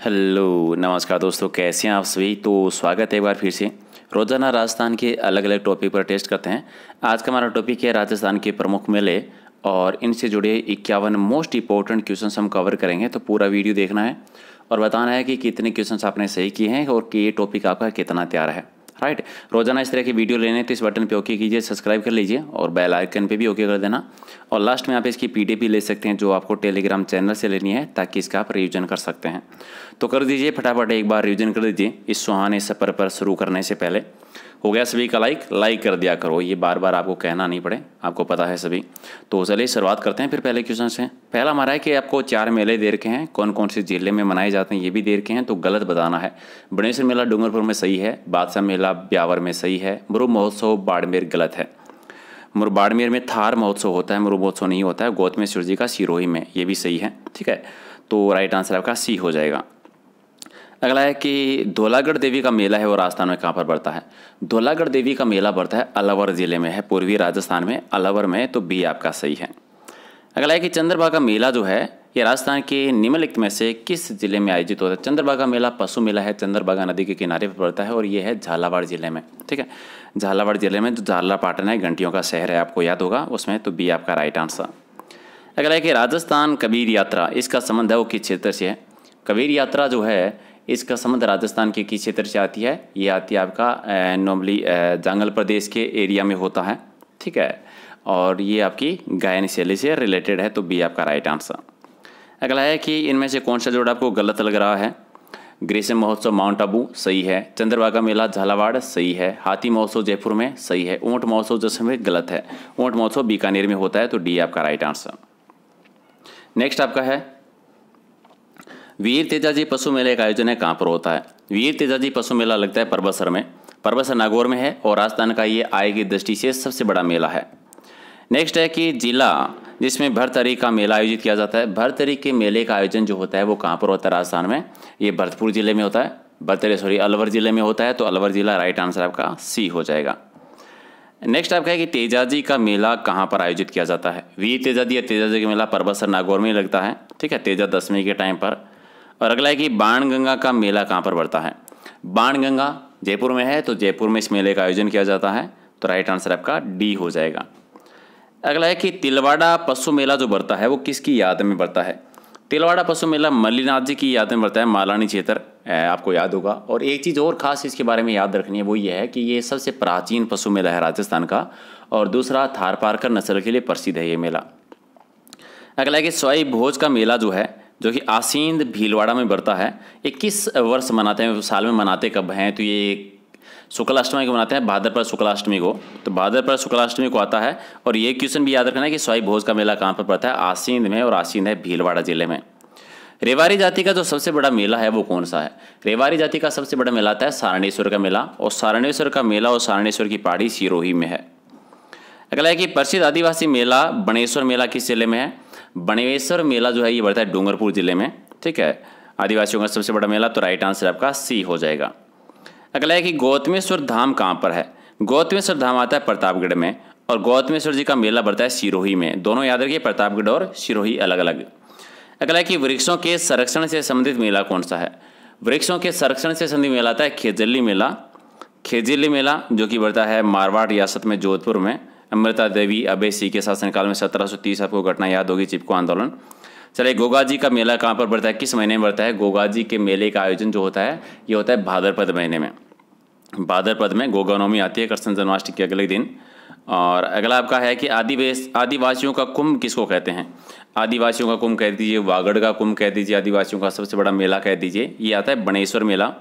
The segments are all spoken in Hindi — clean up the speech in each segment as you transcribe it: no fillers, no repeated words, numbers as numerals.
हेलो नमस्कार दोस्तों, कैसे हैं आप सभी। तो स्वागत है एक बार फिर से। रोज़ाना राजस्थान के अलग अलग टॉपिक पर टेस्ट करते हैं। आज का हमारा टॉपिक है राजस्थान के प्रमुख मेले और इनसे जुड़े 51 मोस्ट इंपॉर्टेंट क्वेश्चंस हम कवर करेंगे। तो पूरा वीडियो देखना है और बताना है कि कितने क्वेश्चंस आपने सही किए हैं और कि ये टॉपिक आपका कितना तैयार है। राइट, रोजाना इस तरह की वीडियो लेने तो इस बटन पे ओके कीजिए, सब्सक्राइब कर लीजिए और बेल आइकन पे भी ओके कर देना। और लास्ट में आप इसकी पीडीएफ भी ले सकते हैं जो आपको टेलीग्राम चैनल से लेनी है, ताकि इसका आप रिवीजन कर सकते हैं। तो कर दीजिए फटाफट, एक बार रिवीजन कर दीजिए इस सुहाने सफर पर शुरू करने से पहले। हो गया सभी का लाइक कर दिया करो, ये बार बार आपको कहना नहीं पड़े, आपको पता है सभी। तो चलिए शुरुआत करते हैं फिर पहले क्वेश्चन से। पहला हमारा है कि आपको 4 मेले दे रखे हैं, कौन कौन से जिले में मनाए जाते हैं ये भी दे रखे हैं, तो गलत बताना है। बनेश्वर मेला डूंगरपुर में सही है, बादशाह मेला ब्यावर में सही है, मुरु महोत्सव बाड़मेर गलत है। बाड़मेर में थार महोत्सव होता है, मुरु महोत्सव नहीं होता है। गौतमेश्वर जी का सिरोही में, ये भी सही है। ठीक है, तो राइट आंसर आपका सी हो जाएगा। अगला है कि धौलागढ़ देवी का मेला है वो राजस्थान में कहाँ पर पड़ता है। धौलागढ़ देवी का मेला पड़ता है अलवर जिले में है, पूर्वी राजस्थान में अलवर में, तो बी आपका सही है। अगला है कि चंद्रभागा मेला जो है ये राजस्थान के निम्नलिखित में से किस जिले में आयोजित होता है। चंद्रभागा मेला पशु मेला है, चंद्रभागा नदी के किनारे पर पड़ता है और ये है झालावाड़ जिले में। ठीक है, झालावाड़ जिले में जो झालरापाटन है, घंटियों का शहर है, आपको याद होगा उसमें, तो बी आपका राइट आंसर। अगला है कि राजस्थान कबीर यात्रा, इसका संबंध है वो किस क्षेत्र से है। कबीर यात्रा जो है इसका संबंध राजस्थान के किस क्षेत्र से आती है। ये आती है आपका नॉर्मली जंगल प्रदेश के एरिया में होता है। ठीक है, और ये आपकी गायन शैली से रिलेटेड है, तो बी आपका राइट आंसर। अगला है कि इनमें से कौन सा जोड़ आपको गलत लग रहा है। ग्रीष्म महोत्सव माउंट आबू सही है, चंद्रभागा मेला झालावाड़ सही है, हाथी महोत्सव जयपुर में सही है, ऊंट महोत्सव जैसलमेर गलत है, ऊंट महोत्सव बीकानेर में होता है, तो डी आपका राइट आंसर। नेक्स्ट आपका है वीर तेजाजी पशु मेले का आयोजन है कहाँ पर होता है। वीर तेजाजी पशु मेला लगता है परबतसर में, परबतसर नागौर में है और राजस्थान का ये आय की दृष्टि से सबसे बड़ा मेला है। नेक्स्ट है कि जिला जिसमें भरतरी का मेला आयोजित किया जाता है। भरतरी के मेले का आयोजन जो होता है वो कहाँ पर होता है राजस्थान में। ये भरतपुर जिले में होता है, अलवर जिले में होता है, तो अलवर जिला राइट आंसर आपका सी हो जाएगा। नेक्स्ट आपका है कि तेजाजी का मेला कहाँ पर आयोजित किया जाता है। वीर तेजाजी या तेजाजी का मेला परबतसर नागौर में लगता है। ठीक है, तेजा दशमी के टाइम पर। और अगला है कि बाणगंगा का मेला कहाँ पर पड़ता है। बाणगंगा जयपुर में है, तो जयपुर में इस मेले का आयोजन किया जाता है, तो राइट आंसर आपका डी हो जाएगा। अगला है कि तिलवाड़ा पशु मेला जो बढ़ता है वो किसकी याद में बढ़ता है। तिलवाड़ा पशु मेला मल्लीनाथ जी की याद में बढ़ता है, मालानी क्षेत्र, आपको याद होगा। और एक चीज़ और खास इसके बारे में याद रखनी है, वो ये है कि ये सबसे प्राचीन पशु मेला है राजस्थान का, और दूसरा थारपारकर नस्ल के लिए प्रसिद्ध है ये मेला। अगला है कि सवाई भोज का मेला जो है, जो कि आसीन भीलवाड़ा में बढ़ता है, ये किस वर्ष मनाते हैं, साल में मनाते कब हैं। तो ये शुक्लाष्टमी को मनाते हैं, भाद्रपद शुक्लाष्टमी को, तो भाद्रपद शुक्लाष्टमी को आता है। और ये क्वेश्चन भी याद रखना है कि सवाई भोज का मेला कहाँ पर पड़ता है, आसीन में, और आसीन है भीलवाड़ा जिले में। रेवाड़ी जाति का जो सबसे बड़ा मेला है वो कौन सा है। रेवाड़ी जाति का सबसे बड़ा मेला आता है सारणेश्वर का मेला, और सारणेश्वर का मेला और सारणेश्वर की पहाड़ी सिरोही में है। अगला है कि प्रसिद्ध आदिवासी मेला बनेश्वर मेला किस जिले में है। बनेश्वर मेला जो है ये बढ़ता है डूंगरपुर जिले में। ठीक है, आदिवासियों का सबसे बड़ा मेला, तो राइट आंसर आपका सी हो जाएगा। अगला है कि गौतमेश्वर धाम कहाँ पर है। गौतमेश्वर धाम आता है प्रतापगढ़ में, और गौतमेश्वर जी का मेला बढ़ता है सिरोही में। दोनों याद रखिए, प्रतापगढ़ और सिरोही अलग अलग। अगला है कि वृक्षों के संरक्षण से संबंधित मेला कौन सा है। वृक्षों के संरक्षण से संबंधित मेला आता है खेजली मेला। खेजली मेला जो कि बढ़ता है मारवाड़ रियासत में, जोधपुर में। अमृता देवी अभय सिंह के शासनकाल में 1730, आपको घटना याद होगी, चिपको आंदोलन। चलिए, गोगा जी का मेला कहाँ पर बढ़ता है, किस महीने में बढ़ता है। गोगा जी के मेले का आयोजन जो होता है ये होता है भाद्रपद महीने में। भाद्रपद में गोगा नवमी आती है, कृष्ण जन्माष्टमी के अगले दिन। और अगला आपका है कि आदिवासियों का कुंभ किसको कहते हैं। आदिवासियों का कुंभ कह दीजिए, वागड़ का कुंभ कह दीजिए, आदिवासियों का सबसे बड़ा मेला कह दीजिए, ये आता है बनेश्वर मेला।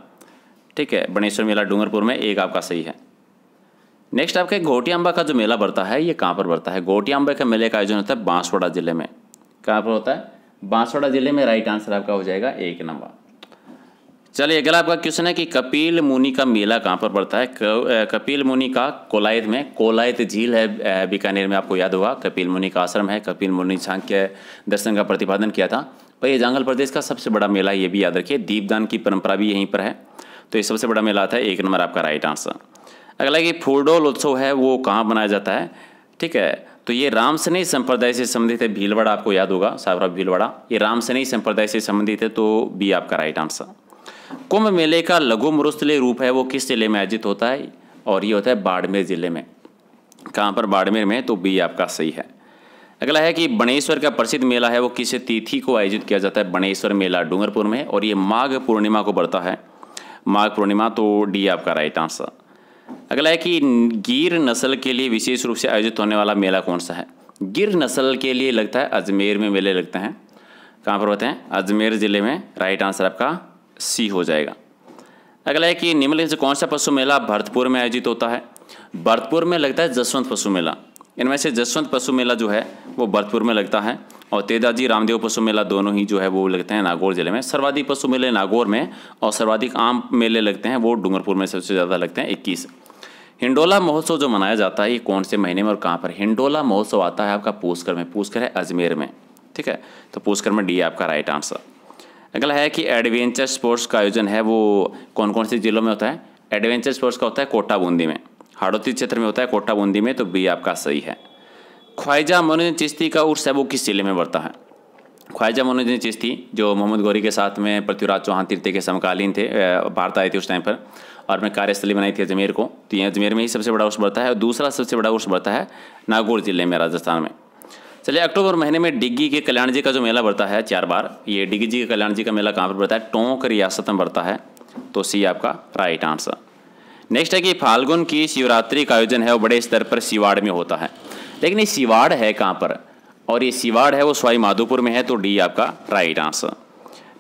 ठीक है, बनेश्वर मेला डूंगरपुर में, एक आपका सही है। नेक्स्ट आपका घोटियांबा का जो मेला बढ़ता है ये कहाँ पर बढ़ता है। घोटियांबा का मेले का आयोजन होता है बांसवाड़ा जिले में। कहाँ पर होता है, बांसवाड़ा जिले में, राइट आंसर आपका हो जाएगा 1 नंबर। चलिए, अगला आपका क्वेश्चन है कि कपिल मुनि का मेला कहाँ पर पड़ता है। कपिल मुनि का कोलायत में, कोलायत झील है बीकानेर में, आपको याद होगा। कपिल मुनि का आश्रम है, कपिल मुनि सांख्य दर्शन का प्रतिपादन किया था। और ये जंगल प्रदेश का सबसे बड़ा मेला, ये भी याद रखिए। दीपदान की परंपरा भी यहीं पर है, तो ये सबसे बड़ा मेला आता है, 1 नंबर आपका राइट आंसर। अगला कि फूलडोल उत्सव है वो कहाँ मनाया जाता है। ठीक है, तो ये रामसनेही संप्रदाय से संबंधित है। भीलवाड़ा आपको याद होगा, साहबराव भीलवाड़ा, ये रामसनेही संप्रदाय से संबंधित है, तो बी आपका राइट आंसर। कुंभ मेले का लघु मरुस्थलीय रूप है वो किस जिले में आयोजित होता है, और ये होता है बाड़मेर जिले में। कहाँ पर, बाड़मेर में, तो बी आपका सही है। अगला है कि बनेश्वर का प्रसिद्ध मेला है वो किस तिथि को आयोजित किया जाता है। बनेश्वर मेला डूंगरपुर में, और ये माघ पूर्णिमा को पड़ता है, माघ पूर्णिमा, तो डी आपका राइट आंसर। अगला है कि गिर नस्ल के लिए विशेष रूप से आयोजित होने वाला मेला कौन सा है। गिर नस्ल के लिए लगता है अजमेर में मेले लगते हैं। कहाँ पर होते हैं, अजमेर जिले में, राइट आंसर आपका सी हो जाएगा। अगला है कि निम्नलिखित से कौन सा पशु मेला भरतपुर में आयोजित होता है। भरतपुर में लगता है जसवंत पशु मेला। इनमें से जसवंत पशु मेला जो है वो भरतपुर में लगता है, और तेजाजी रामदेव पशु मेला दोनों ही जो है वो लगते हैं नागौर जिले में। सर्वाधिक पशु मेले नागौर में, और सर्वाधिक आम मेले लगते हैं वो डूंगरपुर में सबसे ज़्यादा लगते हैं, 21। हिंडोला महोत्सव जो मनाया जाता है ये कौन से महीने में और कहाँ पर। हिंडोला महोत्सव आता है आपका पुष्कर में, पुष्कर है अजमेर में, ठीक है, तो पुष्कर में डी आपका राइट आंसर। अगला है कि एडवेंचर स्पोर्ट्स का आयोजन है वो कौन कौन से जिलों में होता है। एडवेंचर स्पोर्ट्स का होता है कोटा बूंदी में, हाड़ौती क्षेत्र में होता है, कोटा बूंदी में, तो बी आपका सही है। ख्वाजा मोइनुद्दीन चिश्ती का उर्स है वो किस जिले में पड़ता है। ख्वाजा मोइनुद्दीन चिश्ती जो मोहम्मद गौरी के साथ में पृथ्वीराज चौहान तृतीय के समकालीन थे, भारत आए थे उस टाइम पर, और अपने कार्यस्थली बनाई थी अजमेर को, तो ये अजमेर में ही सबसे बड़ा उर्स बढ़ता है, और दूसरा सबसे बड़ा उर्स बढ़ता है नागौर जिले में, राजस्थान में। चलिए, अक्टूबर महीने में डिग्गी के कल्याण जी का जो मेला बढ़ता है 4 बार, ये डिग्गी जी के कल्याण जी का मेला कहाँ पर बढ़ता है, टोंक रियासत में बढ़ता है, तो सी आपका राइट आंसर। नेक्स्ट है कि फाल्गुन की शिवरात्रि का आयोजन है वो बड़े स्तर पर सिवाड़ में होता है, लेकिन ये सिवाड़ है कहाँ पर, और ये सिवाड़ है वो सवाई माधोपुर में है, तो डी आपका राइट आंसर।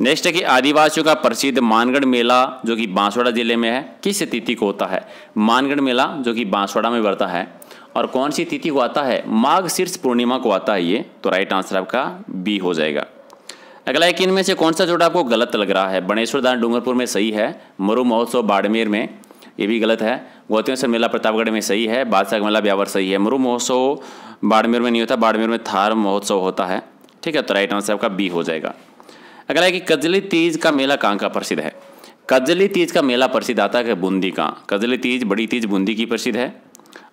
नेक्स्ट है कि आदिवासियों का प्रसिद्ध मानगढ़ मेला जो कि बांसवाड़ा जिले में है किस तिथि को होता है। मानगढ़ मेला जो कि बांसवाड़ा में बढ़ता है, और कौन सी तिथि को आता है, माघ शीर्ष पूर्णिमा को आता है ये, तो राइट आंसर आपका बी हो जाएगा। अगला है कि इनमें से कौन सा जोड़ा आपको गलत लग रहा है। बनेश्वर दान डूंगरपुर में सही है, मरु महोत्सव बाड़मेर में ये भी गलत है, गौतमेश्वर मेला प्रतापगढ़ में सही है, बादशाह का मेला ब्यावर सही है। मरु महोत्सव बाड़मेर में नहीं होता, बाड़मेर में थार महोत्सव होता है, ठीक है, तो राइट आंसर आपका बी हो जाएगा। अगला है कि कजली तीज का मेला कहाँ का प्रसिद्ध है। कजली तीज का मेला प्रसिद्ध आता है बूंदी का, कजली तीज बड़ी तीज बूंदी की प्रसिद्ध है।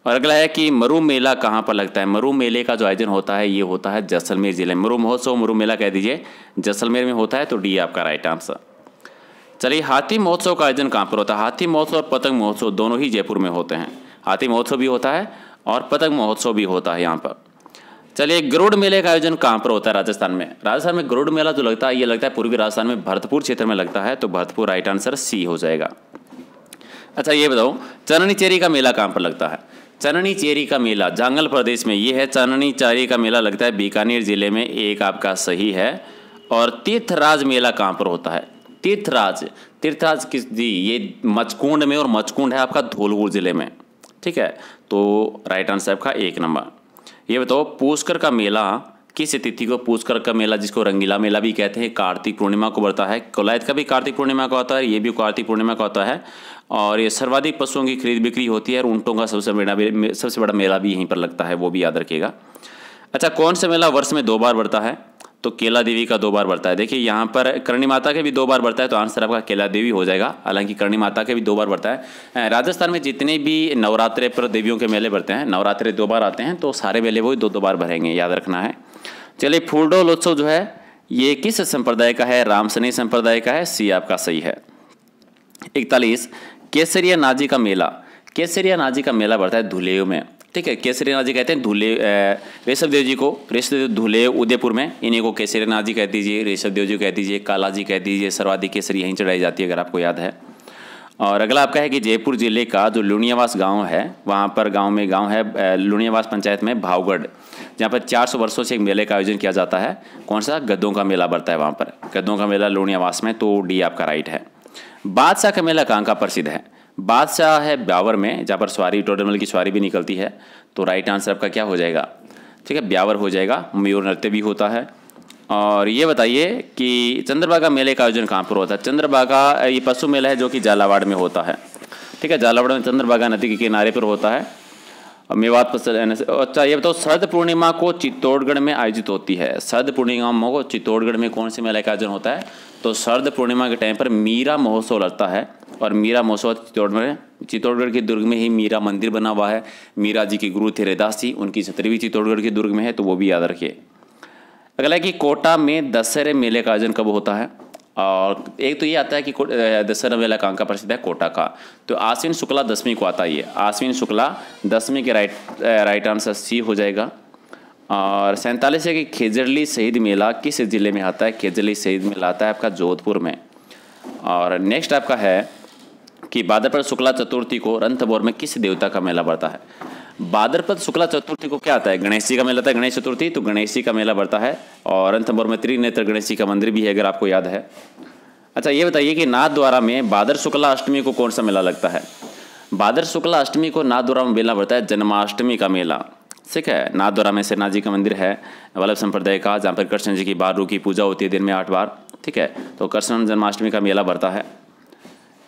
और अगला है कि मरु मेला कहाँ पर लगता है। मरु मेले का जो आयोजन होता है ये होता है जैसलमेर जिले में। मरु महोत्सव, मरु मेला कह दीजिए, जैसलमेर में होता है, तो डी आपका राइट आंसर। चलिए, हाथी महोत्सव का आयोजन कहाँ पर होता है। हाथी महोत्सव और पतंग महोत्सव दोनों ही जयपुर में होते हैं। हाथी महोत्सव भी होता है और पतंग महोत्सव भी होता है यहाँ पर। चलिए, गरुड़ मेले का आयोजन कहाँ पर होता है। राजस्थान में। राजस्थान में गरुड़ मेला जो लगता है ये लगता है पूर्वी राजस्थान में भरतपुर क्षेत्र में लगता है, तो भरतपुर राइट आंसर सी हो जाएगा। अच्छा, ये बताओ चननी चेरी का मेला कहाँ पर लगता है। चननी चेरी का मेला जांगल प्रदेश में ये है। चननी चेरी का मेला लगता है बीकानेर जिले में, एक आपका सही है। और तीर्थराज मेला कहाँ पर होता है। तीर्थराज किस जी, ये मचकुंड में, और मचकुंड है आपका धौलपुर जिले में, ठीक है, तो राइट आंसर आपका 1 नंबर। ये बताओ पुष्कर का मेला किस तिथि को। पुष्कर का मेला जिसको रंगीला मेला भी कहते हैं, कार्तिक पूर्णिमा को बढ़ता है। कोलायत का भी कार्तिक पूर्णिमा का होता है, ये भी कार्तिक पूर्णिमा का होता है। और ये सर्वाधिक पशुओं की खरीद बिक्री होती है, और ऊँटों का सबसे बड़ा मेला भी यहीं पर लगता है, वो भी याद रखिएगा। अच्छा, कौन सा मेला वर्ष में 2 बार बढ़ता है। तो केला देवी का 2 बार बढ़ता है। देखिए यहाँ पर करणी माता के भी 2 बार बढ़ता है, तो आंसर आपका केला देवी हो जाएगा। हालांकि करणी माता के भी 2 बार बढ़ता है। राजस्थान में जितने भी नवरात्रे पर देवियों के मेले बढ़ते हैं, नवरात्रे 2 बार आते हैं, तो सारे मेले वही 2-2 बार भरेंगे, याद रखना है। चलिए, फूलडोल उत्सव जो है ये किस संप्रदाय का है। रामसनेही संप्रदाय का है, सी आपका सही है। 41 केसरिया नाजी का मेला। केसरिया नाजी का मेला बढ़ता है धुलेव में, ठीक है। केसरी नाजी कहते हैं धुले ऋषभ देव जी को, ऋषभ धुले उदयपुर में, इन्हीं को केसरी नाजी कह दीजिए, ऋषभ देव जी कह दीजिए, काला जी कह दीजिए। सर्वाधिक केसरी यहीं चढ़ाई जाती है, अगर आपको याद है। और अगला आपका है कि जयपुर जिले का जो लुणियावास गांव है, वहाँ पर गांव है लुणियावास पंचायत में भावगढ़, जहाँ पर 400 वर्षों से एक मेले का आयोजन किया जाता है। कौन सा, गद्दों का मेला बढ़ता है वहाँ पर, गद्दों का मेला लुणियावास में, तो डी आपका राइट है। बादशाह का मेला कहाँ का प्रसिद्ध है। बादशाह है ब्यावर में, जहाँ पर सवारी टोडरमल की सवारी भी निकलती है, तो राइट आंसर आपका क्या हो जाएगा, ठीक है, ब्यावर हो जाएगा। मयूर नृत्य भी होता है। और ये बताइए कि चंद्रभागा मेले का आयोजन कहाँ पर होता है। चंद्रभागा ये पशु मेला है जो कि झालावाड़ में होता है, ठीक है, झालावाड़ में चंद्रभागा नदी के किनारे पर होता है। मेवात पर। अच्छा, ये बताओ शरद पूर्णिमा को चित्तौड़गढ़ में आयोजित होती है। शरद पूर्णिमा को चित्तौड़गढ़ में कौन से मेले का आयोजन होता है। तो शरद पूर्णिमा के टाइम पर मीरा महोत्सव लगता है, और मीरा महोत्सव चित्तौड़ में चित्तौड़गढ़ के दुर्ग में ही मीरा मंदिर बना हुआ है। मीरा जी के गुरु थे रैदास जी, उनकी छतरी भी चित्तौड़गढ़ के दुर्ग में है, तो वो भी याद रखिए। अगला है कि कोटा में दशहरे मेले का आयोजन कब होता है। और एक तो ये आता है कि दशहरा मेला कहाँ का प्रसिद्ध है, कोटा का। तो आश्विन शुक्ला दशमी को आता है ये, आश्विन शुक्ला दशमी के राइट आंसर सी हो जाएगा। और 47 है कि खेजड़ली शहीद मेला किस जिले में आता है। खेजड़ली शहीद मेला आता है आपका जोधपुर में। और नेक्स्ट आपका है कि भाद्रपद शुक्ला चतुर्थी को रणथंभौर में किस देवता का मेला बढ़ता है। भाद्रपद शुक्ला चतुर्थी को क्या आता है, गणेश जी का मेला आता है, गणेश चतुर्थी, तो गणेश जी का मेला बढ़ता है। और रणथंभौर में त्रिनेत्र गणेश जी का मंदिर भी है, अगर आपको याद है। अच्छा ये बताइए कि नाथद्वारा में भाद्र शुक्ला अष्टमी को कौन सा मेला लगता है। भाद्र शुक्ला अष्टमी को नाथद्वारा में मेला बढ़ता है जन्माष्टमी का मेला, ठीक है। नाथद्वारा में श्रीनाथ जी का मंदिर है वल्लभ संप्रदाय का, जहाँ पर कृष्ण जी की बारू की पूजा होती है दिन में 8 बार, ठीक है। तो कृष्ण जन्माष्टमी का मेला बढ़ता है।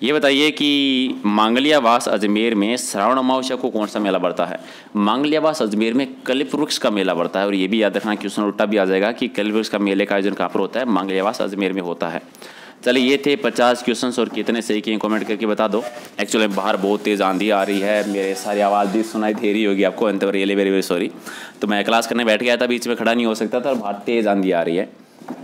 ये बताइए कि मांगलियावास अजमेर में श्रावण अमावस्या को कौन सा मेला बढ़ता है। मांगलियावास अजमेर में कल्प वृक्ष का मेला बढ़ता है। और ये भी याद रखना, क्वेश्चन उल्टा भी आ जाएगा कि कल्प वृक्ष का मेले का आयोजन कहाँ पर होता है, मांगलियावास अजमेर में होता है। चलिए ये थे 50 क्वेश्चंस, और कितने सही किए कमेंट करके बता दो। एक्चुअली बाहर बहुत तेज़ आंधी आ रही है, मेरे सारी आवाज़ भी सुनाई दे रही होगी आपको, अंत रियली वेरी वेरी सॉरी। तो मैं क्लास करने बैठ गया था, बीच में खड़ा नहीं हो सकता था, और बाहर तेज़ आंधी आ रही है,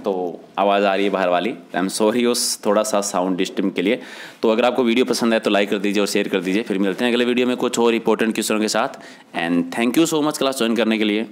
तो आवाज़ आ रही है बाहर वाली। आई एम सॉरी उस थोड़ा सा साउंड डिस्टर्ब के लिए। तो अगर आपको वीडियो पसंद आए तो लाइक कर दीजिए और शेयर कर दीजिए। फिर मिलते हैं अगले वीडियो में कुछ और इंपॉर्टेंट क्वेश्चनों के साथ। And thank you so much class join करने के लिए।